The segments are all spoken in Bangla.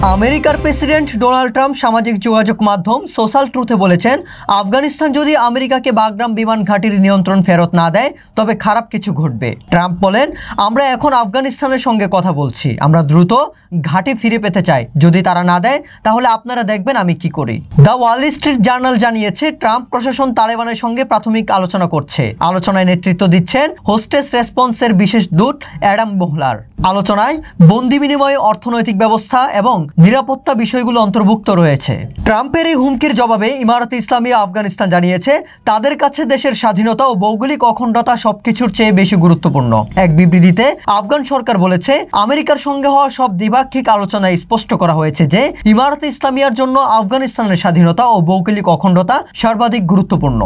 আমেরিকার প্রেসিডেন্ট ডোনাল্ড ট্রাম্প সামাজিক যোগাযোগ মাধ্যম সোশ্যাল ট্রুথে বলেছেন, আফগানিস্তান যদি আমেরিকাকে বাগরাম বিমান ঘাঁটির নিয়ন্ত্রণ ফেরত না দেয় তবে খারাপ কিছু ঘটবে। ট্রাম্প বলেন, আমরা এখন আফগানিস্তানের সঙ্গে কথা বলছি, আমরা দ্রুত ঘাঁটি ফিরে পেতে চাই, যদি তারা না দেয় তাহলে আপনারা দেখবেন আমি কি করি। দ্য ওয়াল স্ট্রিট জার্নাল জানিয়েছে, ট্রাম্প প্রশাসন তালেবানের সঙ্গে প্রাথমিক আলোচনা করছে। আলোচনায় নেতৃত্ব দিচ্ছেন হোস্টেস রেসপন্সের বিশেষ দূত অ্যাডাম মোহলার। আলোচনায় বন্দি বিনিময়, অর্থনৈতিক ব্যবস্থা এবং নিরাপত্তা বিষয়গুলো অন্তর্ভুক্ত রয়েছে। ট্রাম্পের এই হুমকির জবাবে ইমারতে ইসলামিয়া আফগানিস্তান জানিয়েছে, তাদের কাছে দেশের স্বাধীনতা ও ভৌগোলিক অখণ্ডতা সবকিছুর চেয়ে বেশি গুরুত্বপূর্ণ। এক বিবৃতিতে আফগান সরকার বলেছে, আমেরিকার সঙ্গে হওয়া সব দ্বিপাক্ষিক আলোচনায় স্পষ্ট করা হয়েছে যে ইমারতে ইসলামিয়ার জন্য আফগানিস্তানের স্বাধীনতা ও ভৌগোলিক অখণ্ডতা সর্বাধিক গুরুত্বপূর্ণ।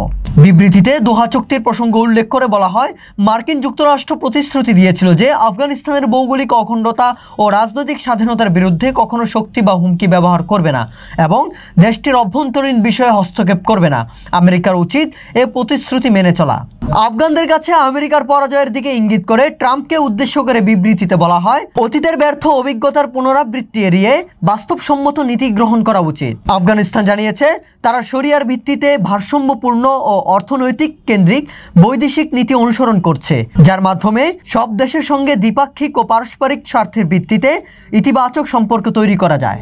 বিবৃতিতে দোহা চুক্তির প্রসঙ্গ উল্লেখ করে বলা হয়, মার্কিন যুক্তরাষ্ট্র প্রতিশ্রুতি দিয়েছিল যে আফগানিস্তানের ভৌগোলিক অখণ্ডতা ও রাজনৈতিক স্বাধীনতার বিরুদ্ধে কখনো শক্তি বা হুমকি ব্যবহার করবে না এবং দেশটির অভ্যন্তরীণ বিষয়ে হস্তক্ষেপ করবে না। আমেরিকার উচিত এ প্রতিশ্রুতি মেনে চলা। আফগানদের কাছে আমেরিকার পরাজয়ের দিকে ইঙ্গিত করে ট্রাম্পকে উদ্দেশ্য করে বিবৃতিতে বলা হয়, অতীতের ব্যর্থ অভিজ্ঞতার পুনরাবৃত্তি এড়িয়ে বাস্তবসম্মত নীতি গ্রহণ করা উচিত। আফগানিস্তান জানিয়েছে, তারা শরিয়ার ভিত্তিতে ভারসাম্যপূর্ণ ও অর্থনৈতিক কেন্দ্রিক বৈদেশিক নীতি অনুসরণ করছে, যার মাধ্যমে সব দেশের সঙ্গে দ্বিপাক্ষিক ও পারস্পরিক স্বার্থের ভিত্তিতে ইতিবাচক সম্পর্ক তৈরি করা যায়।